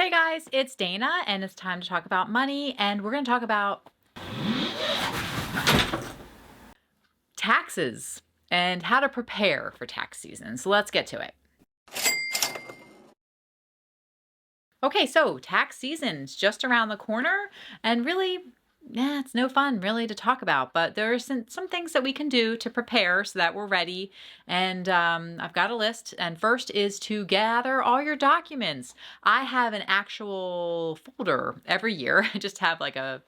Hey guys, it's Dana, and it's time to talk about money, and we're going to talk about taxes and how to prepare for tax season. So let's get to it. Okay, so tax season's just around the corner, and really, it's no fun really to talk about, but there are some things that we can do to prepare so that we're ready. And I've got a list. And first is to gather all your documents. I have an actual folder every year. I just have like a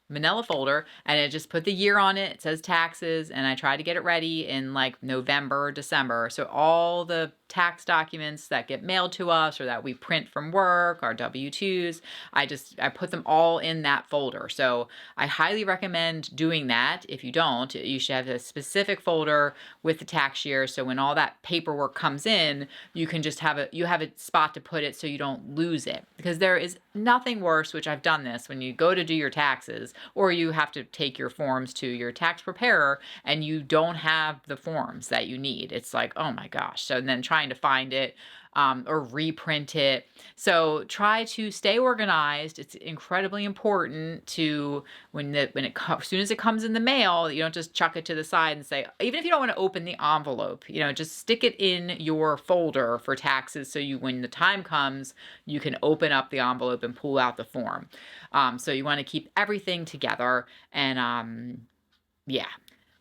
manila folder, and I just put the year on it. It says taxes, and I try to get it ready in like November, December. So all the tax documents that get mailed to us or that we print from work, our W-2s, I put them all in that folder. So I highly recommend doing that. If you don't, you should have a specific folder with the tax year. So when all that paperwork comes in, you can just have a spot to put it so you don't lose it. Because there is nothing worse, which I've done this, when you go to do your taxes or you have to take your forms to your tax preparer and you don't have the forms that you need. It's like, oh my gosh. So then trying to find it or reprint it. So try to stay organized. It's incredibly important to as soon as it comes in the mail, you don't just chuck it to the side and say, even if you don't want to open the envelope, just stick it in your folder for taxes. So when the time comes, you can open up the envelope and pull out the form. So you want to keep everything together and yeah.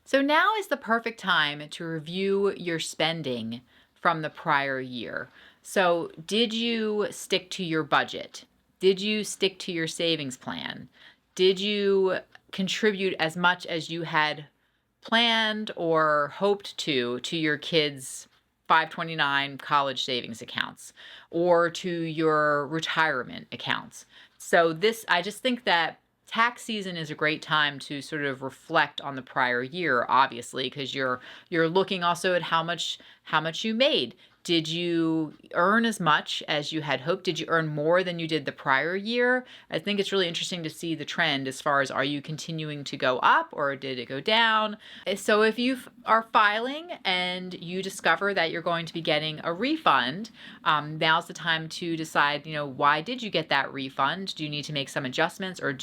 So now is the perfect time to review your spending from the prior year. So did you stick to your budget? Did you stick to your savings plan? Did you contribute as much as you had planned or hoped to your kids' 529 college savings accounts or to your retirement accounts? So I just think that tax season is a great time to sort of reflect on the prior year, obviously, because you're looking also at how much you made. Did you earn as much as you had hoped? Did you earn more than you did the prior year? I think it's really interesting to see the trend as far as, are you continuing to go up or did it go down? So if you are filing and you discover that you're going to be getting a refund, now's the time to decide, why did you get that refund? Do you need to make some adjustments, or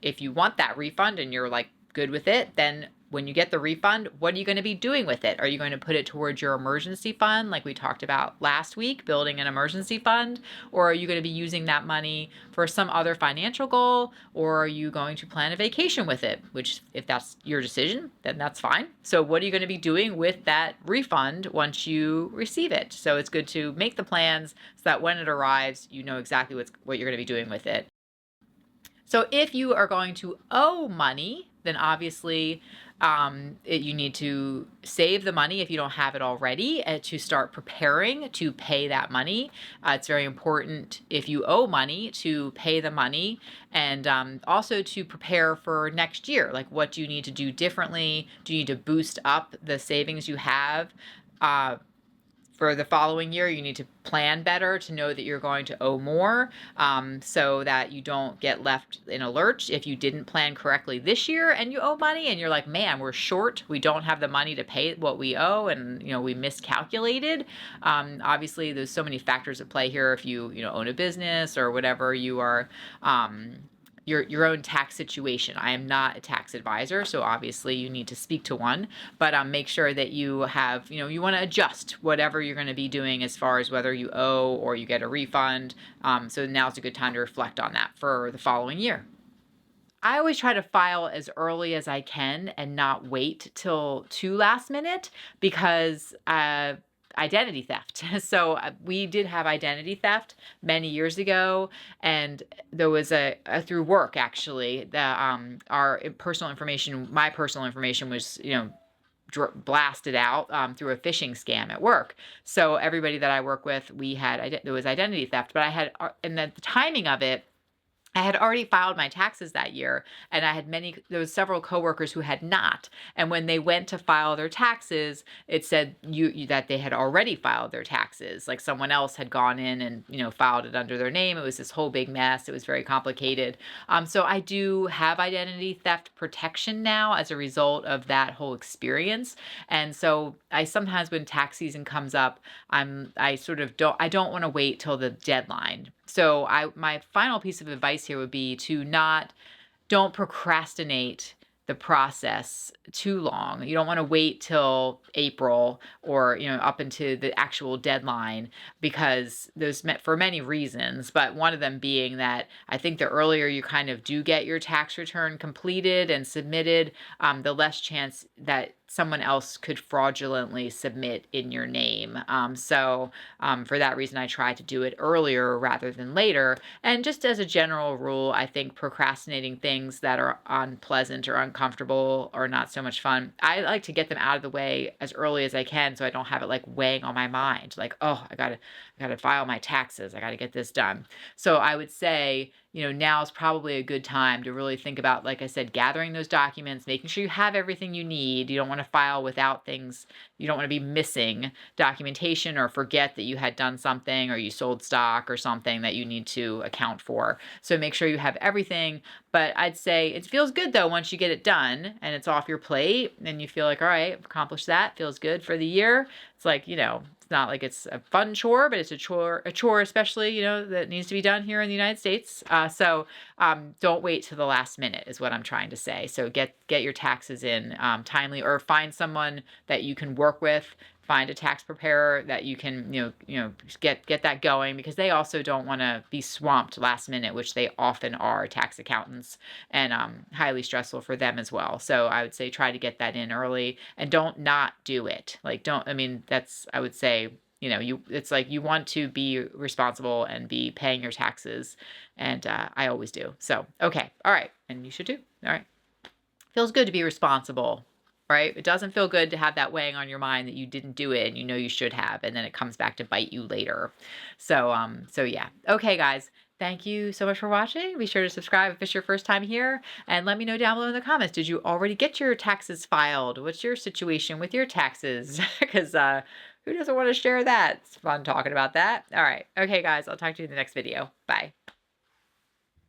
if you want that refund and you're like good with it, then when you get the refund, what are you going to be doing with it? Are you going to put it towards your emergency fund, like we talked about last week, building an emergency fund? Or are you going to be using that money for some other financial goal? Or are you going to plan a vacation with it? Which, if that's your decision, then that's fine. So what are you going to be doing with that refund once you receive it? So it's good to make the plans so that when it arrives, you know exactly what you're going to be doing with it. So if you are going to owe money, then obviously you need to save the money if you don't have it already, to start preparing to pay that money. It's very important, if you owe money, to pay the money, and also to prepare for next year. Like, what do you need to do differently? Do you need to boost up the savings you have? For the following year, you need to plan better to know that you're going to owe more, so that you don't get left in a lurch if you didn't plan correctly this year and you owe money and you're like, man, we're short. We don't have the money to pay what we owe, and we miscalculated. Obviously, there's so many factors at play here. If you own a business or whatever, you are your own tax situation. I am not a tax advisor, so obviously you need to speak to one, but make sure that you have, you want to adjust whatever you're going to be doing as far as whether you owe or you get a refund. So now's a good time to reflect on that for the following year. I always try to file as early as I can and not wait till too last minute, because identity theft. So we did have identity theft many years ago, and there was through work, actually, that my personal information was blasted out through a phishing scam at work. So everybody that I work with, there was identity theft, but and the timing of it, I had already filed my taxes that year, and there was several coworkers who had not. And when they went to file their taxes, it said that they had already filed their taxes. Like, someone else had gone in and, filed it under their name. It was this whole big mess. It was very complicated. So I do have identity theft protection now as a result of that whole experience. And so I sometimes, when tax season comes up, I don't want to wait till the deadline. So my final piece of advice here would be to don't procrastinate the process too long. You don't want to wait till April or, up into the actual deadline, because there's for many reasons, but one of them being that I think the earlier you kind of do get your tax return completed and submitted, the less chance that someone else could fraudulently submit in your name. For that reason, I try to do it earlier rather than later. And just as a general rule, I think procrastinating things that are unpleasant or uncomfortable or not so much fun, I like to get them out of the way as early as I can, so I don't have it like weighing on my mind. Like, oh, I gotta file my taxes. I gotta get this done. So I would say, now is probably a good time to really think about, like I said, gathering those documents, making sure you have everything you need. You don't want to file without things. You don't want to be missing documentation or forget that you had done something or you sold stock or something that you need to account for. So make sure you have everything. But I'd say it feels good though once you get it done and it's off your plate and you feel like, all right, I've accomplished that. Feels good for the year. It's like, it's not like it's a fun chore, but it's a chore especially, that needs to be done here in the United States. Don't wait to the last minute is what I'm trying to say. So get your taxes in timely, or find someone that you can work with. Find a tax preparer that you can, get that going, because they also don't want to be swamped last minute, which they often are, tax accountants, and highly stressful for them as well. So I would say try to get that in early and don't not do it. Like, I would say, it's like you want to be responsible and be paying your taxes. And I always do. So, okay. All right. And you should too. All right. Feels good to be responsible, right? It doesn't feel good to have that weighing on your mind that you didn't do it and you should have, and then it comes back to bite you later. So yeah. Okay, guys. Thank you so much for watching. Be sure to subscribe if it's your first time here, and let me know down below in the comments. Did you already get your taxes filed? What's your situation with your taxes? Because who doesn't want to share that? It's fun talking about that. All right. Okay, guys. I'll talk to you in the next video. Bye.